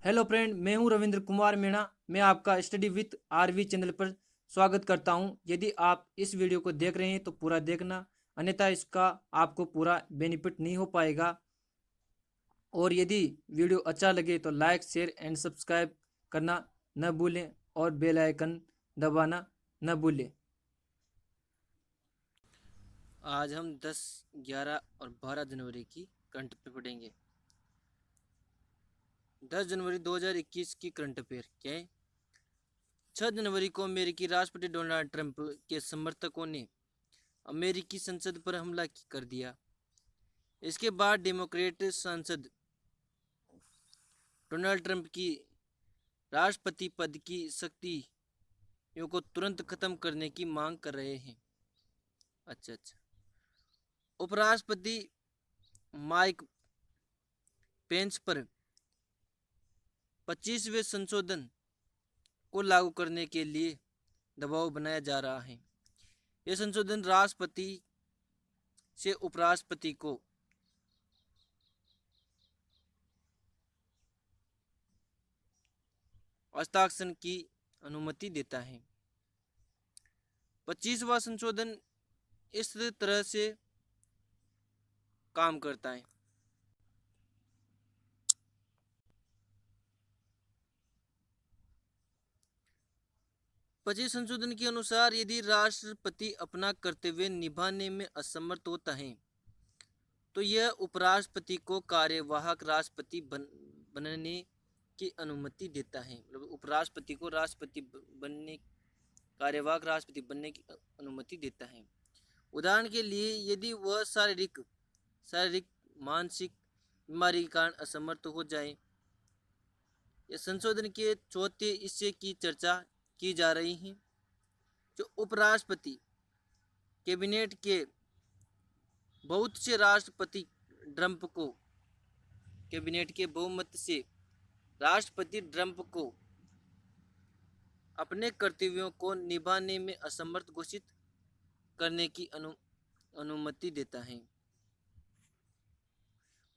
Hello friend, मैं हूं रविंद्र कुमार मीणा। मैं आपका स्टडी विथ आरवी चैनल पर स्वागत करता हूं। यदि आप इस वीडियो को देख रहे हैं तो पूरा देखना, अन्यथा इसका आपको पूरा बेनिफिट नहीं हो पाएगा। और यदि वीडियो अच्छा लगे तो लाइक शेयर एंड सब्सक्राइब करना न भूलें और बेल आइकन दबाना न भूलें। आज हम 10, 11 और 12 जनवरी की करंट अफेयर पढ़ेंगे। 10 जनवरी 2021 की करंट अफेयर क्या है? 6 जनवरी को अमेरिकी राष्ट्रपति डोनाल्ड ट्रंप के समर्थकों ने अमेरिकी संसद पर हमला कर दिया। इसके बाद डेमोक्रेट सांसद डोनाल्ड ट्रंप की राष्ट्रपति पद की शक्तियों को तुरंत खत्म करने की मांग कर रहे हैं। अच्छा। उपराष्ट्रपति माइक पेंस पर 25वें संशोधन को लागू करने के लिए दबाव बनाया जा रहा है। यह संशोधन राष्ट्रपति से उपराष्ट्रपति को हस्ताक्षर की अनुमति देता है। 25वां संशोधन इस तरह से काम करता है। पच्चीस संशोधन के अनुसार यदि राष्ट्रपति अपना कर्तव्य निभाने में असमर्थ होता है तो यह उपराष्ट्रपति को कार्यवाहक राष्ट्रपति बनने की अनुमति देता है। मतलब उपराष्ट्रपति को राष्ट्रपति बनने कार्यवाहक राष्ट्रपति बनने की अनुमति देता है। उदाहरण के लिए यदि वह शारीरिक मानसिक बीमारी के कारण असमर्थ हो जाए। यह संशोधन के चौथे हिस्से की चर्चा की जा रही है, जो उपराष्ट्रपति कैबिनेट के बहुत से राष्ट्रपति ट्रंप को कैबिनेट के बहुमत से राष्ट्रपति ट्रंप को अपने कर्तव्यों को निभाने में असमर्थ घोषित करने की अनुमति देता है।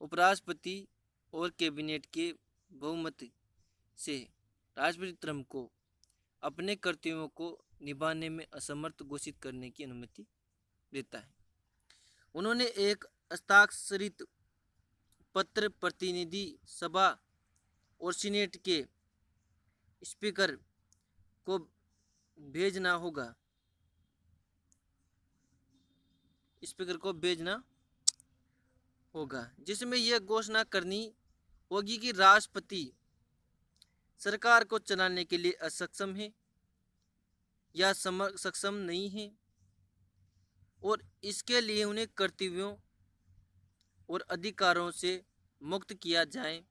उपराष्ट्रपति और कैबिनेट के बहुमत से राष्ट्रपति ट्रंप को अपने कर्तव्यों को निभाने में असमर्थ घोषित करने की अनुमति देता है। उन्होंने एक हस्ताक्षरित पत्र प्रतिनिधि सभा और सीनेट के स्पीकर को भेजना होगा, जिसमें यह घोषणा करनी होगी कि राष्ट्रपति सरकार को चलाने के लिए असक्षम है या सक्षम नहीं है और इसके लिए उन्हें कर्तव्यों और अधिकारों से मुक्त किया जाए।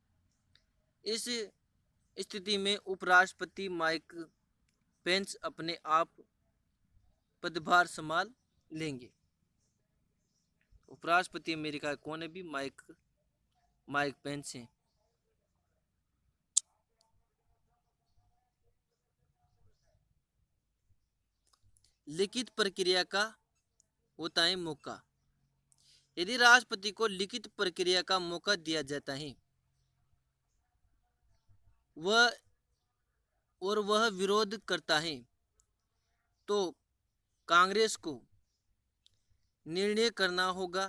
इस स्थिति में उपराष्ट्रपति माइक पेंस अपने आप पदभार संभाल लेंगे। उपराष्ट्रपति अमेरिका कौन है भी? माइक पेंस हैं। लिखित प्रक्रिया का होता है मौका। यदि राष्ट्रपति को लिखित प्रक्रिया का मौका दिया जाता है वह विरोध करता है तो कांग्रेस को निर्णय करना होगा।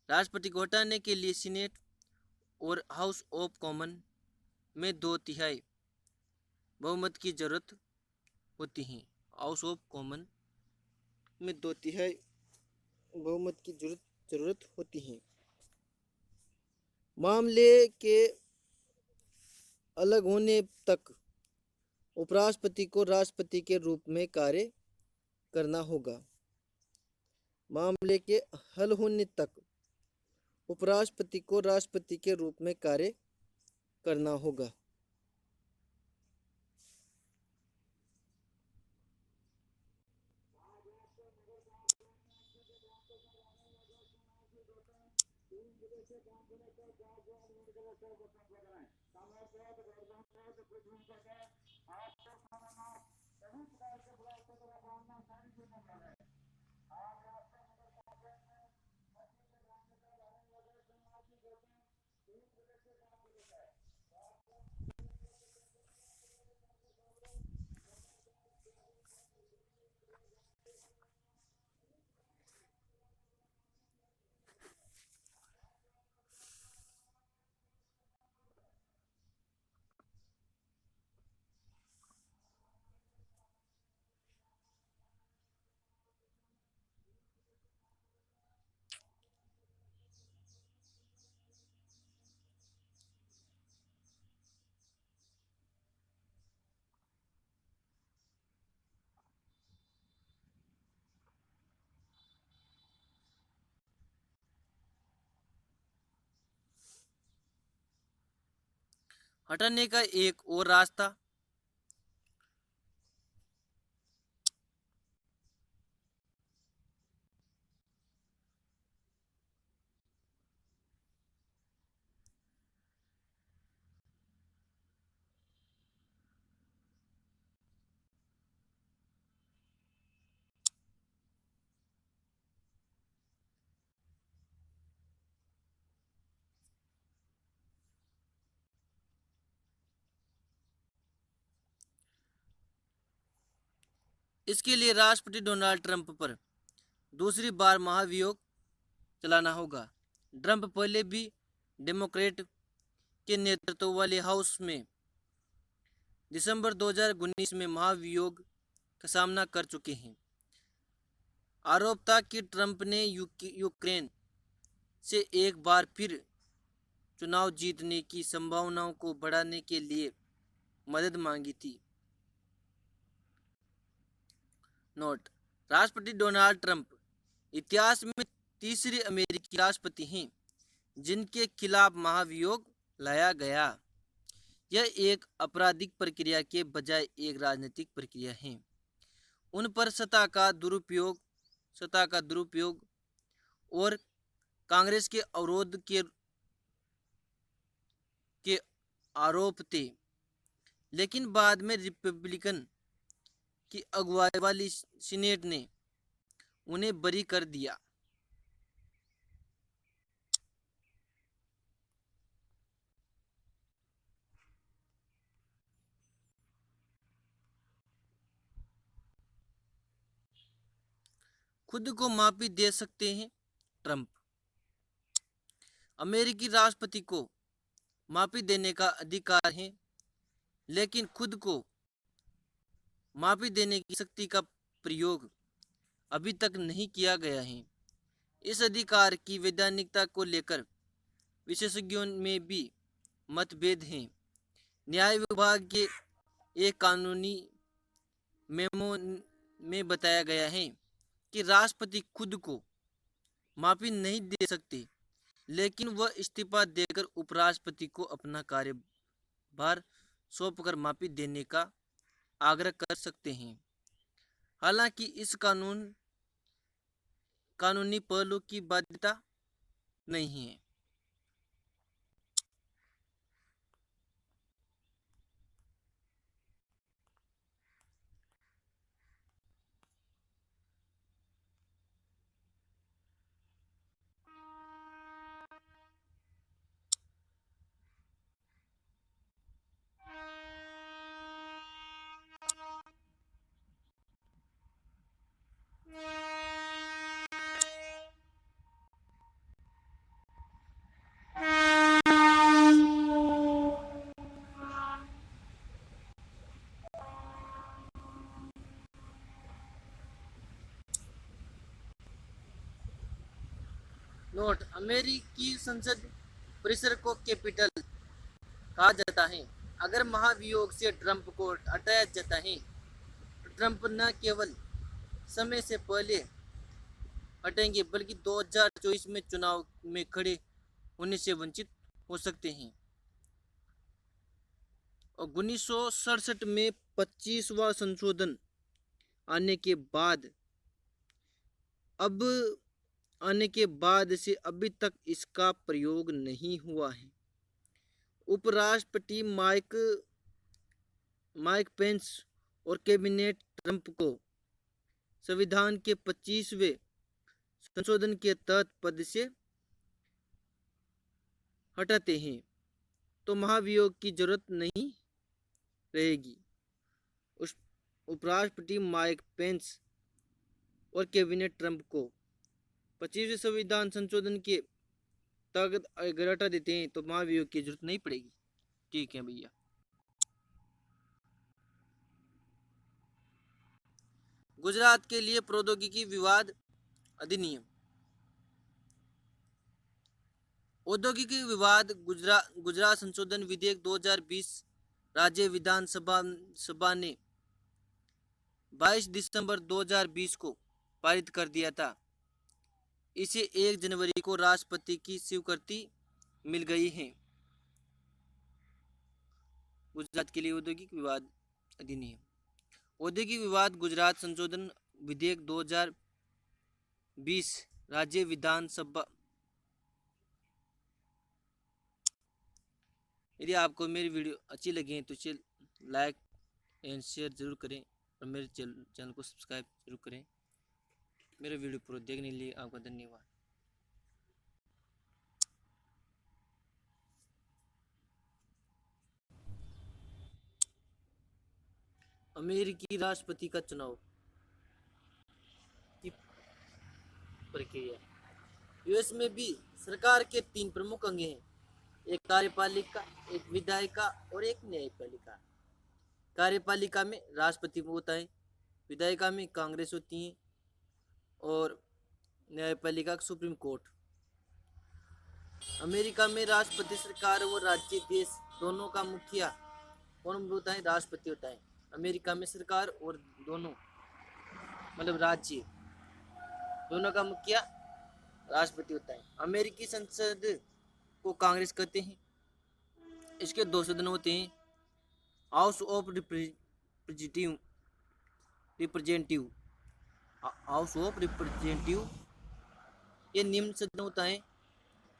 राष्ट्रपति को हटाने के लिए सीनेट और हाउस ऑफ कॉमन में 2/3 बहुमत की जरूरत होती है। हाउस ऑफ कॉमन में 2/3 बहुमत की जरूरत होती है। मामले के अलग होने तक उपराष्ट्रपति को राष्ट्रपति के रूप में कार्य करना होगा। मामले के हल होने तक उपराष्ट्रपति को राष्ट्रपति के रूप में कार्य करना होगा। हटाने का एक और रास्ता इसके लिए राष्ट्रपति डोनाल्ड ट्रंप पर दूसरी बार महाभियोग चलाना होगा। ट्रंप पहले भी डेमोक्रेट के नेतृत्व वाले हाउस में दिसंबर 2019 में महाभियोग का सामना कर चुके हैं। आरोप था कि ट्रंप ने यूक्रेन से एक बार फिर चुनाव जीतने की संभावनाओं को बढ़ाने के लिए मदद मांगी थी। नोट: राष्ट्रपति डोनाल्ड ट्रंप इतिहास में तीसरे अमेरिकी राष्ट्रपति हैं जिनके खिलाफ महाभियोग लाया गया। यह एक आपराधिक प्रक्रिया के बजाय एक राजनीतिक प्रक्रिया है। उन पर सत्ता का दुरुपयोग और कांग्रेस के अवरोध के आरोप थे, लेकिन बाद में रिपब्लिकन की अगुवाई वाली सीनेट ने उन्हें बरी कर दिया। खुद को माफी दे सकते हैं ट्रंप। अमेरिकी राष्ट्रपति को माफी देने का अधिकार है, लेकिन खुद को माफी देने की शक्ति का प्रयोग अभी तक नहीं किया गया है। इस अधिकार की वैधानिकता को लेकर विशेषज्ञों में भी मतभेद हैं। न्याय विभाग के एक कानूनी मेमो में बताया गया है कि राष्ट्रपति खुद को माफी नहीं दे सकते, लेकिन वह इस्तीफा देकर उपराष्ट्रपति को अपना कार्यभार सौंपकर माफी देने का आग्रह कर सकते हैं। हालांकि इस कानूनी पहलू की बाध्यता नहीं है। नोट: अमेरिकी संसद परिसर को कैपिटल कहा जाता है। अगर महाभियोग से ट्रंप को हटाया जाता है तो ट्रंप न केवल समय से पहले हटेंगे बल्कि 2024 में चुनाव में खड़े होने से वंचित हो सकते हैं। और 1967 में 25वां संशोधन आने के बाद अब से अभी तक इसका प्रयोग नहीं हुआ है। उपराष्ट्रपति माइक पेंस और कैबिनेट ट्रंप को संविधान के 25वें संशोधन के तहत पद से हटाते हैं तो महाभियोग की जरूरत नहीं रहेगी। उपराष्ट्रपति माइक पेंस और कैबिनेट ट्रंप को 25वें संविधान संशोधन के तहत अगर हटा देते हैं तो महाभियोग की जरूरत नहीं पड़ेगी। ठीक है भैया। गुजरात के लिए प्रौद्योगिकी विवाद अधिनियम। औद्योगिकी विवाद गुजरात संशोधन विधेयक 2020 राज्य विधानसभा ने 22 दिसंबर 2020 को पारित कर दिया था। इसे 1 जनवरी को राष्ट्रपति की स्वीकृति मिल गई है। गुजरात के लिए औद्योगिक विवाद अधिनियम। औद्योगिक विवाद गुजरात संशोधन विधेयक 2020 राज्य विधानसभा। यदि आपको मेरी वीडियो अच्छी लगी तो इसे लाइक एंड शेयर जरूर करें और मेरे चैनल को सब्सक्राइब जरूर करें। मेरे वीडियो पूरा देखने के लिए आपका धन्यवाद। अमेरिकी राष्ट्रपति का चुनाव की प्रक्रिया। यूएस में भी सरकार के 3 प्रमुख अंग हैं, एक कार्यपालिका, एक विधायिका और एक न्यायपालिका। कार्यपालिका में राष्ट्रपति होता है, विधायिका में कांग्रेस होती है और न्यायपालिका सुप्रीम कोर्ट। अमेरिका में राष्ट्रपति सरकार व राज्य देश दोनों का मुखिया कौन होता है? राष्ट्रपति होता है। अमेरिका में सरकार और दोनों मतलब राज्य दोनों का मुखिया राष्ट्रपति होता है। अमेरिकी संसद को कांग्रेस कहते हैं। इसके 2 सदन होते हैं, house of representative house of representative ये निम्न सदन होता है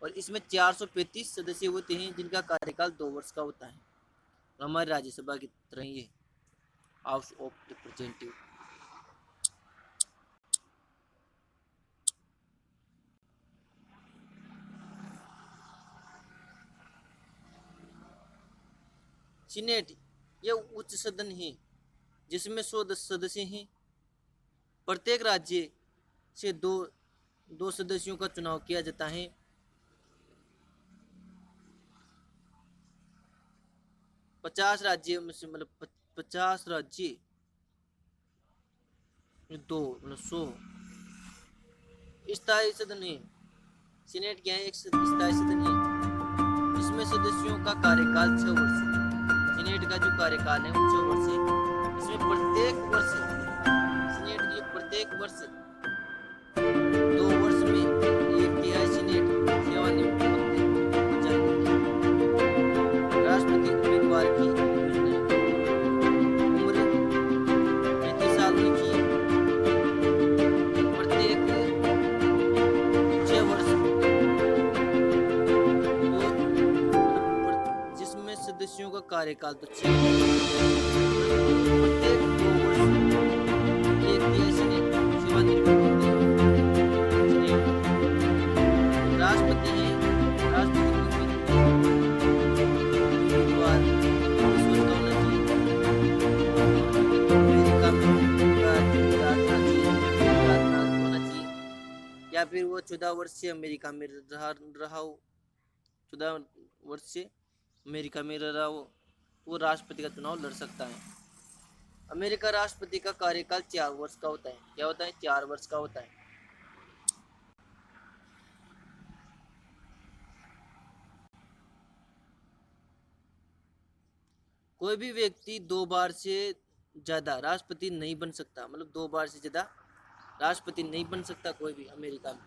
और इसमें 435 सदस्य होते हैं जिनका कार्यकाल 2 वर्ष का होता है। हमारी राज्यसभा की तरह ये हाउस ऑफ रिप्रेजेंटेटिव। सीनेट यह उच्च सदन है जिसमें 100 सदस्य हैं। प्रत्येक राज्य से दो सदस्यों का चुनाव किया जाता है। पचास राज्य में से मतलब 50 राज्य 2 मतलब 100 स्थायी सदन है। सीनेट क्या है? एक स्थायी सदन है इसमें सदस्यों का कार्यकाल 6 वर्ष है। सीनेट का जो कार्यकाल है वो 6 वर्ष है। इसमें प्रत्येक वर्ष सीनेट के प्रत्येक वर्ष 2 वर्ष में एक तिहाई सीनेट सेवानिवृत्त हो जाती है। राष्ट्रपति उम्मीदवार की उम्र 35 साल होनी चाहिए। प्रत्येक 6 वर्ष जिसमें सदस्यों का कार्यकाल तो 6 प्रत्येक 2 वर्ष एक तिहाई सीनेट सेवानिवृत्त होती है। राष्ट्रपति है। राष्ट्रपति उम्मीदवार 30 वर्ष का होना चाहिए। अमेरिका में होना चाहिए या फिर वो 14 वर्ष से अमेरिका में रहा हो, 14 वर्ष से अमेरिका में रहा हो, वो राष्ट्रपति का चुनाव लड़ सकता है। अमेरिका राष्ट्रपति का कार्यकाल 4 वर्ष का होता है। क्या होता है? 4 वर्ष का होता है। कोई भी व्यक्ति 2 बार से ज्यादा राष्ट्रपति नहीं बन सकता, मतलब 2 बार से ज्यादा राष्ट्रपति नहीं बन सकता कोई भी अमेरिका में।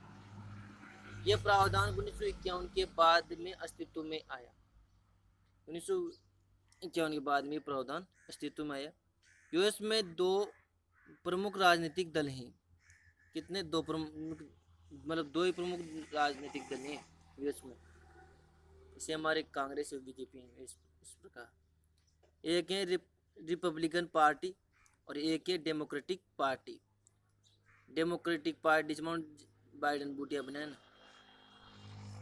यह प्रावधान 1951 के बाद में अस्तित्व में आया। 1951 के बाद में प्रावधान अस्तित्व में आया। यूएस में 2 प्रमुख राजनीतिक दल हैं। कितने? 2 प्रमुख मतलब 2 ही प्रमुख राजनीतिक दल हैं यूएस में। इसे हमारे कांग्रेस और बीजेपी हैं इस प्रकार। एक है रिपब्लिकन पार्टी और एक है डेमोक्रेटिक पार्टी। डेमोक्रेटिक पार्टी से बाइडेन बूटिया बने ना,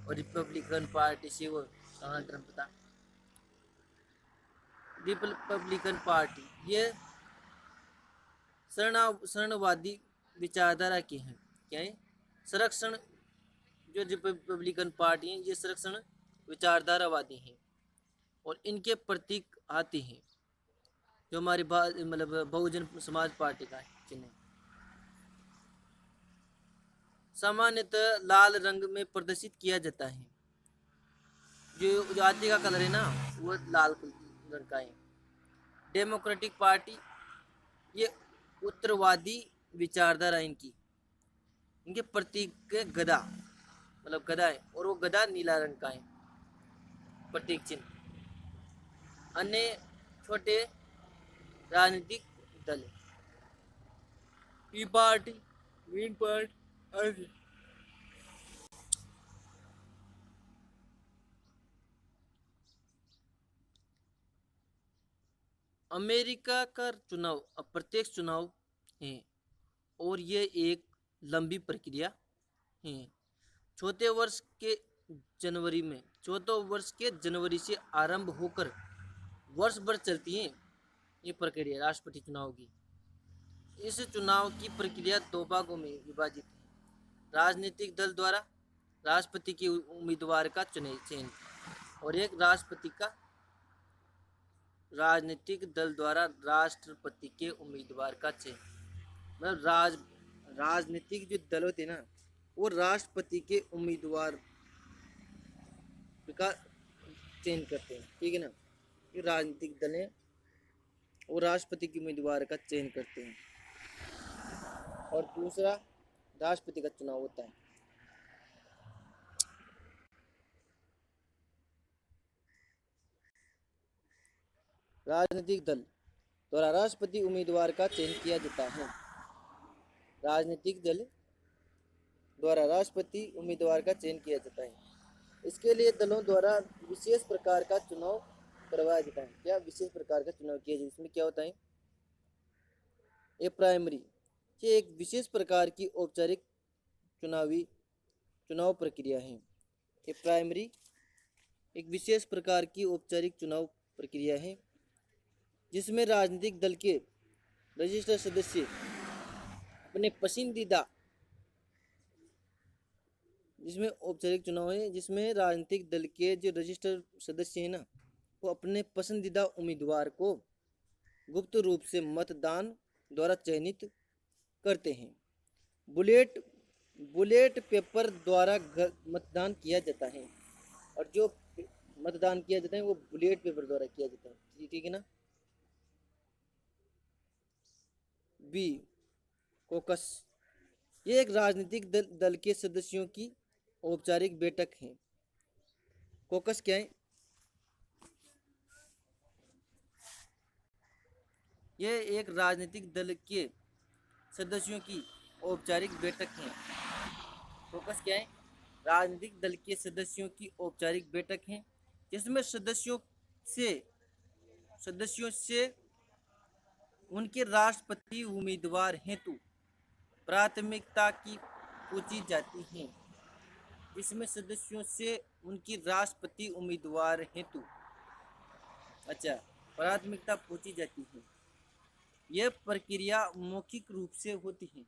और रिपब्लिकन पार्टी से वो डोनाल्ड ट्रंप था। रिपब्लिकन पार्टी ये शरणवादी विचारधारा की है। क्या है? संरक्षण। जो रिपब्लिकन पार्टी है ये संरक्षण विचारधारावादी हैं और इनके प्रतीक हाथी हैं जो हमारी मतलब बहुजन समाज पार्टी का चिन्ह है। सामान्यतः लाल रंग में प्रदर्शित किया जाता है। जो हाथी का कलर है ना वो लाल रंग का है। डेमोक्रेटिक पार्टी ये उत्तरवादी विचारधारा इनके प्रतीक गदा मतलब गदा है और वो गदा नीला रंग का है प्रतीक चिन्ह। अन्य छोटे राजनीतिक दल, पी पार्टी, ग्रीन पार्टी आदि। अमेरिका का चुनाव अप्रत्यक्ष चुनाव है और ये एक लंबी प्रक्रिया है। चौथे वर्ष के जनवरी से आरंभ होकर वर्ष भर चलती है ये प्रक्रिया राष्ट्रपति चुनाव की। इस चुनाव की प्रक्रिया दो भागों में विभाजित है। राजनीतिक दल द्वारा राष्ट्रपति के उम्मीदवार का चयन और एक राजनीतिक दल द्वारा राष्ट्रपति के उम्मीदवार का चयन। मतलब राजनीतिक जो दल होते हैं ना, वो राष्ट्रपति के उम्मीदवार का चयन करते हैं, ठीक है ना। ये राजनीतिक दल है वो राष्ट्रपति के उम्मीदवार का चयन करते हैं। और दूसरा राष्ट्रपति का चुनाव होता है। राजनीतिक दल द्वारा राष्ट्रपति उम्मीदवार का चयन किया जाता है। राजनीतिक दल द्वारा राष्ट्रपति उम्मीदवार का चयन किया जाता है। इसके लिए दलों द्वारा विशेष प्रकार का चुनाव करवाया जाता है। क्या विशेष प्रकार का चुनाव किया जाता है? इसमें क्या होता है? ये प्राइमरी, ये एक विशेष प्रकार की औपचारिक चुनाव प्रक्रिया है। ये प्राइमरी एक विशेष प्रकार की औपचारिक चुनाव प्रक्रिया है जिसमें राजनीतिक दल के रजिस्टर सदस्य अपने पसंदीदा जिसमें औपचारिक चुनाव है जिसमें राजनीतिक दल के जो रजिस्टर सदस्य हैं ना, वो अपने पसंदीदा उम्मीदवार को गुप्त रूप से मतदान द्वारा चयनित करते हैं। बुलेट पेपर द्वारा मतदान किया जाता है और जो मतदान किया जाता है वो बुलेट पेपर द्वारा किया जाता है, ठीक है ना। बी कोकस, ये एक राजनीतिक दल के सदस्यों की औपचारिक बैठक है। कोकस क्या है? यह एक राजनीतिक दल के सदस्यों की औपचारिक बैठक है। कोकस क्या है? राजनीतिक दल के सदस्यों की औपचारिक बैठक है जिसमें सदस्यों से उनके राष्ट्रपति उम्मीदवार हेतु प्राथमिकता की पूछी जाती है। जिसमें सदस्यों से उनकी राष्ट्रपति उम्मीदवार हेतु प्राथमिकता पूछी जाती है। यह प्रक्रिया मौखिक रूप से होती है।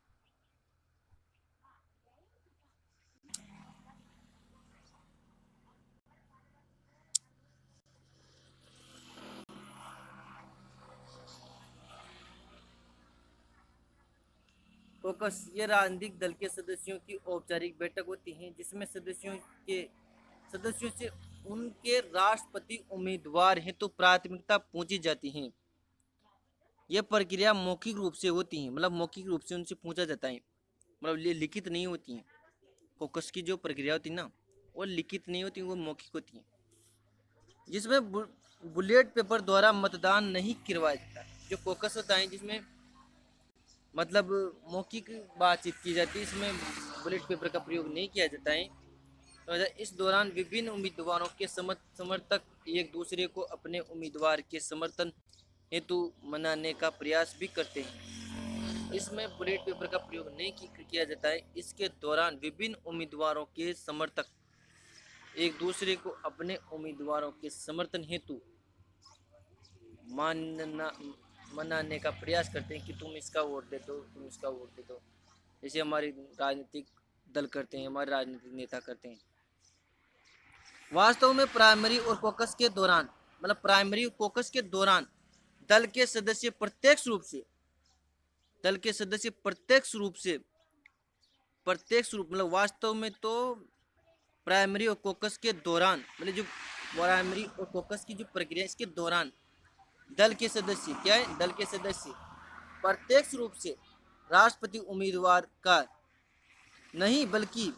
कोकस, ये राजनीतिक दल के सदस्यों की औपचारिक बैठक होती है जिसमें सदस्यों से उनके राष्ट्रपति उम्मीदवार हेतु प्राथमिकता पूछी जाती है। यह प्रक्रिया मौखिक रूप से होती है, मतलब मौखिक रूप से उनसे पूछा जाता है, मतलब लिखित नहीं होती है। कोकस की जो प्रक्रिया होती है ना, वो लिखित नहीं होती, वो मौखिक होती है। जिसमें बुलेट पेपर द्वारा मतदान नहीं करवाया जाता। जो कोकस होता है जिसमें मतलब मौखिक बातचीत की जाती है, इसमें बुलेट पेपर का प्रयोग नहीं किया जाता है। तो इस दौरान विभिन्न उम्मीदवारों के समर्थक एक दूसरे को अपने उम्मीदवार के समर्थन हेतु मनाने का प्रयास भी करते हैं। इसमें बुलेट पेपर का प्रयोग नहीं किया जाता है। इसके दौरान विभिन्न उम्मीदवारों के समर्थक एक दूसरे को अपने उम्मीदवारों के समर्थन हेतु मनाने का प्रयास करते हैं कि तुम इसका वोट दे दो, तुम इसका वोट दे दो, जैसे हमारे राजनीतिक दल करते हैं, हमारे राजनीतिक नेता करते हैं। वास्तव में प्राइमरी और कोकस के दौरान, मतलब प्राइमरी और कोकस के दौरान दल के सदस्य प्रत्यक्ष रूप मतलब वास्तव में तो प्राइमरी और कोकस के दौरान, मतलब जो प्राइमरी और कोकस की जो प्रक्रिया इसके दौरान दल के सदस्य क्या है? दल के सदस्य प्रत्यक्ष रूप से राष्ट्रपति उम्मीदवार का नहीं बल्कि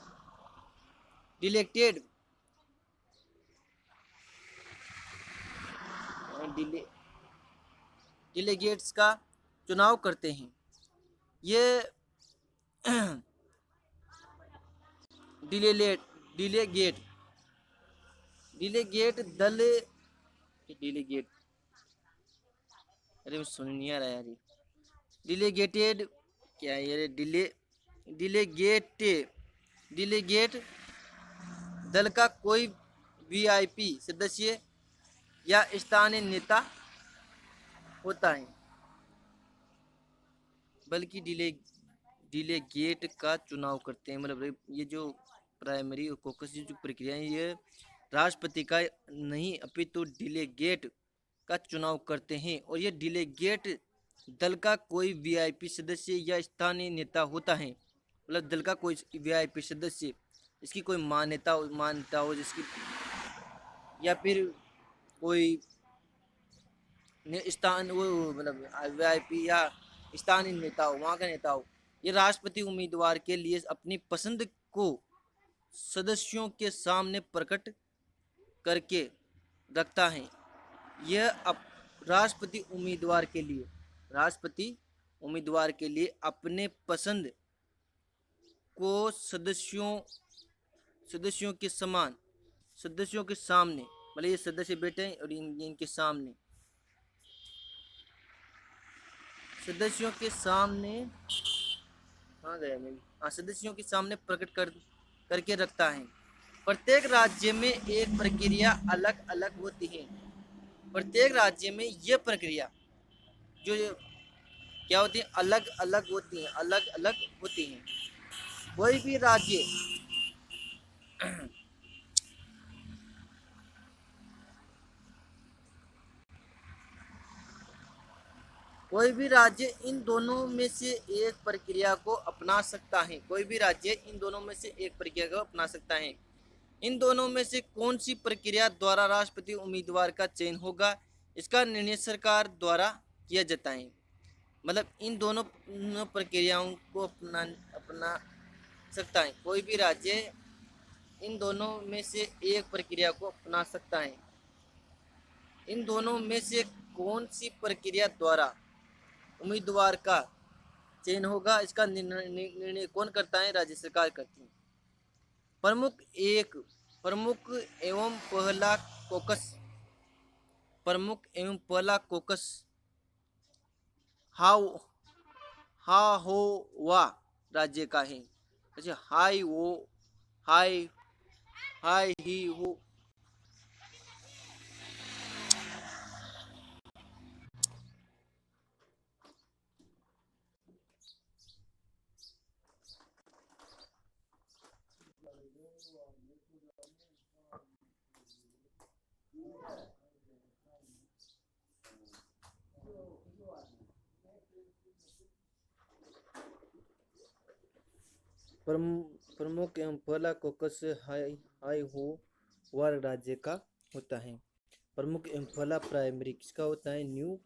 डेलीगेट्स का चुनाव करते हैं। ये डिलेलेट डिलेगेट डिलेगेट दल डिलेगेट अरे सुन नहीं आ रहा यार ये डिलेगेटेड क्या है ये डिलेगेट डिलेगेट दल का कोई वीआईपी सदस्य या स्थानीय नेता होता है, बल्कि डिलेगेट का चुनाव करते हैं। मतलब ये जो प्राइमरी और कोकस की जो प्रक्रिया है ये राष्ट्रपति का नहीं अपितु डिलेगेट का चुनाव करते हैं, और ये डिलेगेट दल का कोई वीआईपी सदस्य या स्थानीय नेता होता है। मतलब दल का कोई वीआईपी सदस्य, इसकी कोई मान्यता हो जिसकी, या फिर कोई स्थान वो मतलब वीआईपी या स्थानीय नेता हो, वहाँ का नेता हो, ये राष्ट्रपति उम्मीदवार के लिए अपनी पसंद को सदस्यों के सामने प्रकट करके रखता है। यह राष्ट्रपति उम्मीदवार के लिए अपने पसंद को सदस्यों के सामने, मतलब ये सदस्य बैठे हैं और इनके सामने सदस्यों के सामने हाँ गया मैं भी हाँ सदस्यों के सामने प्रकट करके रखता है। प्रत्येक राज्य में एक प्रक्रिया अलग अलग होती है। प्रत्येक राज्य में यह प्रक्रिया जो क्या होती है अलग अलग होती हैं। कोई भी राज्य कोई भी राज्य इन दोनों में से एक प्रक्रिया को अपना सकता है। कोई भी राज्य इन दोनों में से एक प्रक्रिया को अपना सकता है। इन दोनों में से कौन सी प्रक्रिया द्वारा राष्ट्रपति उम्मीदवार का चयन होगा, इसका निर्णय सरकार द्वारा किया जाता है। मतलब इन दोनों प्रक्रियाओं को अपना सकता है। कोई भी राज्य इन दोनों में से एक प्रक्रिया को अपना सकता है। इन दोनों में से कौन सी प्रक्रिया द्वारा उम्मीदवार का चयन होगा, इसका निर्णय कौन करता है, राज्य सरकार करती है। प्रमुख एवं पहला कोकस हाउ हा हो वा राज्य का है। अच्छा हाई हाई ही हो प्रमुख एवं पहला कोकस हाई हो वा राज्य का होता है। प्रमुख एवं पहला प्राइमरी किसका होता है, न्यू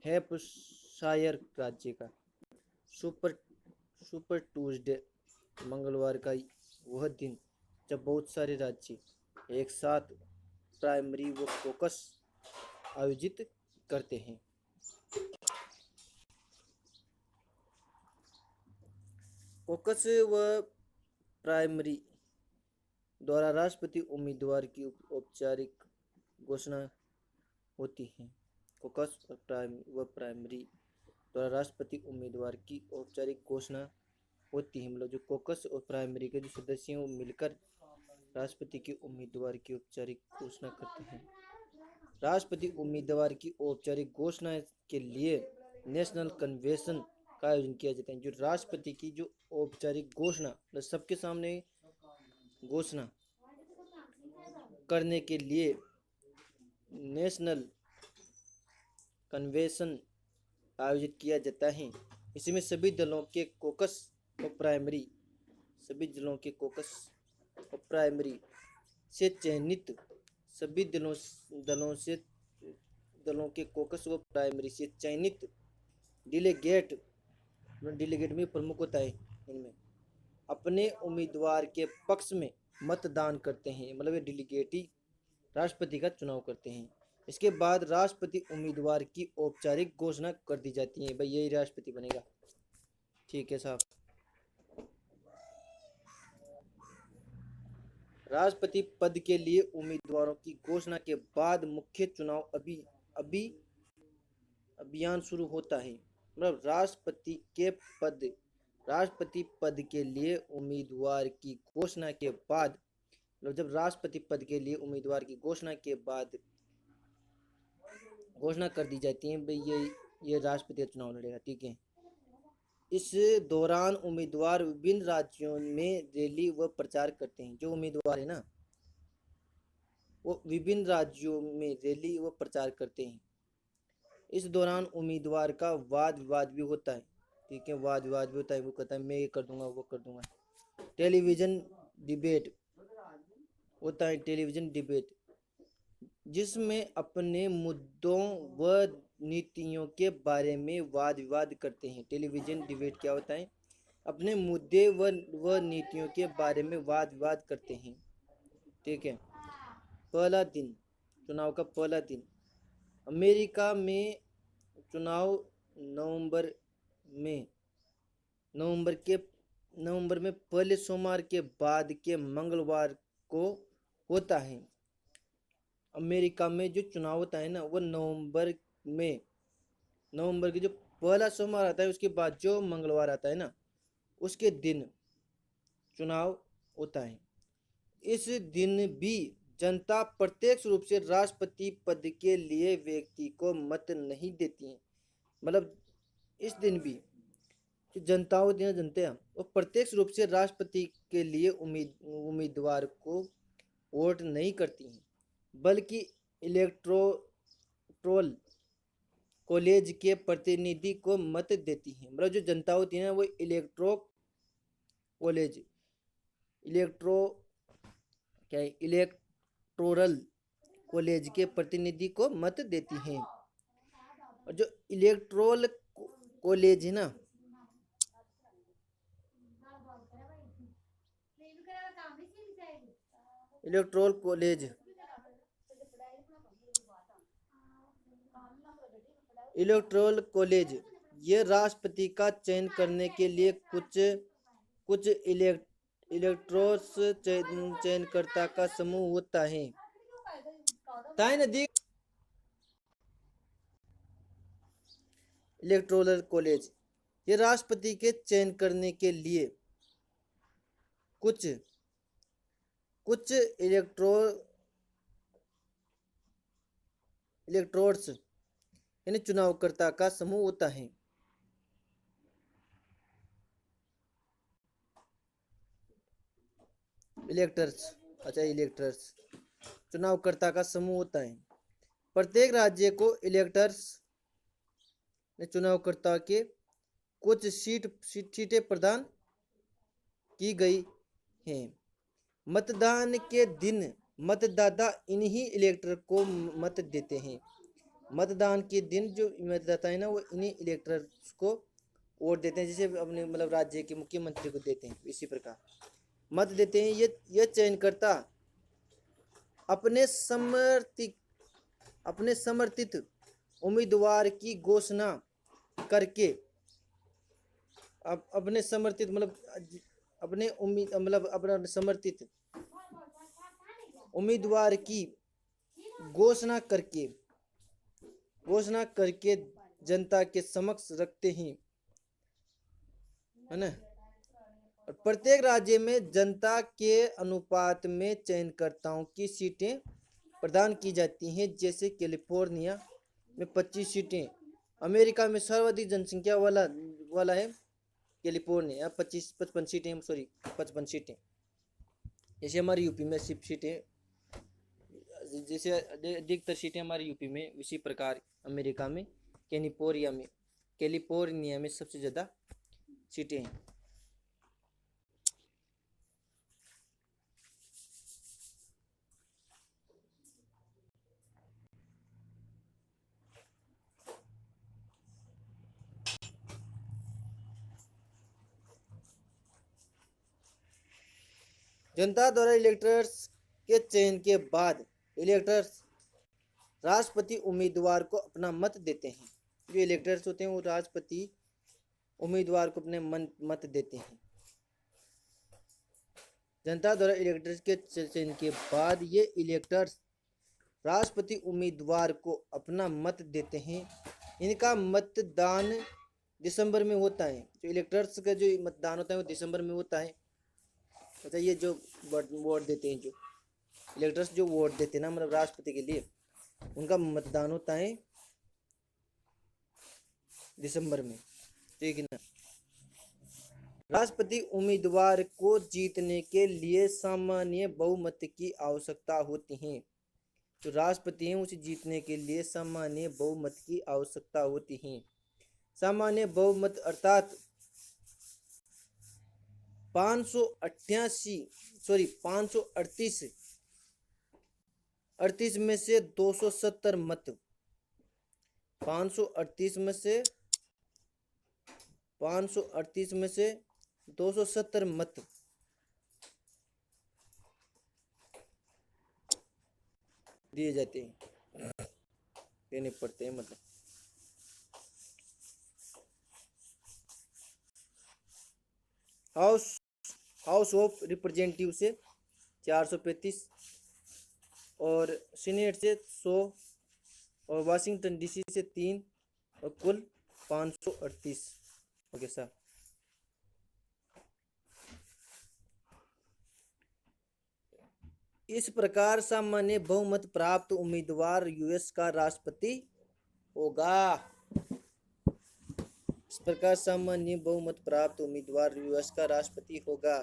हैम्पशायर राज्य का। सुपर सुपर ट्यूसडे मंगलवार का वह दिन जब बहुत सारे राज्य एक साथ प्राइमरी व कोकस आयोजित करते हैं। कोकस व प्राइमरी द्वारा राष्ट्रपति उम्मीदवार की औपचारिक घोषणा होती है। कोकस व प्राइमरी द्वारा राष्ट्रपति उम्मीदवार की औपचारिक घोषणा होती है। मतलब जो कोकस और प्राइमरी के जो सदस्य हैं वो मिलकर राष्ट्रपति के उम्मीदवार की औपचारिक घोषणा करते हैं। राष्ट्रपति उम्मीदवार की औपचारिक घोषणा के लिए नेशनल कन्वेंशन का आयोजन किया जाता है। जो राष्ट्रपति की जो औपचारिक घोषणा मतलब सबके सामने घोषणा करने के लिए नेशनल कन्वेंशन आयोजित किया जाता है। इसमें सभी दलों के कोकस और प्राइमरी से चयनित सभी दलों के कोकस व प्राइमरी से चयनित डिलीगेट में प्रमुख होता है, इनमें अपने उम्मीदवार के पक्ष में मतदान करते हैं। मतलब ये डिलीगेट ही राष्ट्रपति का चुनाव करते हैं। इसके बाद राष्ट्रपति उम्मीदवार की औपचारिक घोषणा कर दी जाती है। भाई यही राष्ट्रपति बनेगा। ठीक है साहब। राष्ट्रपति पद के लिए उम्मीदवारों की घोषणा के बाद मुख्य चुनाव अभियान शुरू होता है। मतलब राष्ट्रपति पद के लिए उम्मीदवार की घोषणा के बाद, मतलब जब राष्ट्रपति पद के लिए उम्मीदवार की घोषणा के बाद घोषणा कर दी जाती है, भाई ये राष्ट्रपति का चुनाव लड़ेगा। ठीक है। इस दौरान उम्मीदवार विभिन्न राज्यों में रैली व प्रचार करते हैं। जो उम्मीदवार है ना, वो विभिन्न राज्यों में रैली व प्रचार करते हैं। इस दौरान उम्मीदवार का वाद विवाद भी होता है। ठीक है, वाद विवाद भी होता है। वो कहता है मैं ये कर दूंगा, वो कर दूंगा। टेलीविजन डिबेट होता है, टेलीविजन डिबेट, जिसमें अपने मुद्दों व नीतियों के बारे में वाद विवाद करते हैं। टेलीविजन डिबेट क्या होता है? अपने मुद्दे व नीतियों के बारे में वाद विवाद करते हैं। ठीक है। पहला दिन, चुनाव का पहला दिन। अमेरिका में चुनाव नवंबर में पहले सोमवार के बाद के मंगलवार को होता है। अमेरिका में जो चुनाव होता है ना, वो नवंबर के जो पहला सोमवार आता है, उसके बाद जो मंगलवार आता है ना, उसके दिन चुनाव होता है। इस दिन भी जनता प्रत्यक्ष रूप से राष्ट्रपति पद के लिए व्यक्ति को मत नहीं देती है। मतलब इस दिन भी जो जनता होती है, जनता, वो प्रत्यक्ष रूप से राष्ट्रपति के लिए उम्मीदवार को वोट नहीं करती हैं, बल्कि इलेक्टोरल कॉलेज के प्रतिनिधि को मत देती हैं। मतलब जो जनता होती है ना, वो इलेक्टोरल कॉलेज के प्रतिनिधि को मत देती हैं। और जो इलेक्टोरल कॉलेज है ना, इलेक्टोरल कॉलेज ये राष्ट्रपति का चयन करने के लिए कुछ इलेक्टोरस चयनकर्ता का समूह होता है। इलेक्टोरल कॉलेज ये राष्ट्रपति के चयन करने के लिए कुछ इलेक्टोरस यानी चुनावकर्ता का समूह होता है। इलेक्टर्स चुनावकर्ता का समूह होता है। प्रत्येक राज्य को इलेक्टर्स ने चुनावकर्ता के कुछ सीटें प्रदान की गई हैं। मतदान के दिन मतदाता इन्हीं इलेक्टर को मत देते हैं। मतदान के दिन जो मतदाता है ना, वो इन्हीं इलेक्टर्स को वोट देते हैं, जैसे अपने मतलब राज्य के मुख्यमंत्री को देते हैं, इसी प्रकार मत देते हैं। ये चयनकर्ता अपने समर्थित उम्मीदवार की घोषणा करके अपने समर्थित अपना समर्थित उम्मीदवार की घोषणा करके जनता के समक्ष रखते हैं, है ना। और प्रत्येक राज्य में जनता के अनुपात में चयनकर्ताओं की सीटें प्रदान की जाती हैं। जैसे कैलिफोर्निया में 25 सीटें, अमेरिका में सर्वाधिक जनसंख्या वाला है कैलिफोर्निया, 55 सीटें। जैसे हमारी यूपी में 10 सीटें, जैसे अधिकतर सीटें हमारी यूपी में, इसी प्रकार अमेरिका में कैलिफोर्निया में सबसे ज़्यादा सीटें हैं। जनता द्वारा इलेक्टर्स के चयन के बाद इलेक्टर्स राष्ट्रपति उम्मीदवार को अपना मत देते हैं। जो इलेक्टर्स होते हैं वो राष्ट्रपति उम्मीदवार को अपने मत देते हैं। जनता द्वारा इलेक्टर्स के चयन के बाद ये इलेक्टर्स राष्ट्रपति उम्मीदवार को अपना मत देते हैं। इनका मतदान दिसंबर में होता है। जो इलेक्टर्स का जो मतदान होता है वो दिसंबर में होता है। अच्छा, ये जो वोट देते हैं, जो इलेक्टर्स जो वोट देते हैं ना, मतलब राष्ट्रपति के लिए, उनका मतदान होता है दिसंबर में, ठीक है ना। राष्ट्रपति उम्मीदवार को जीतने के लिए सामान्य बहुमत की आवश्यकता होती है। जो राष्ट्रपति हैं उसे जीतने के लिए सामान्य बहुमत की आवश्यकता होती है। सामान्य बहुमत अर्थात 538 में से 270 मत, 538 में से 270 मत दिए जाते हैं, देने पड़ते हैं। मतलब हाउस ऑफ रिप्रेजेंटेटिव से 435 और सीनेट से 100 और वाशिंगटन डीसी से 3 और कुल 538। Okay sir. इस प्रकार सामान्य बहुमत प्राप्त उम्मीदवार यूएस का राष्ट्रपति होगा। इस प्रकार सामान्य बहुमत प्राप्त उम्मीदवार यूएस का राष्ट्रपति होगा।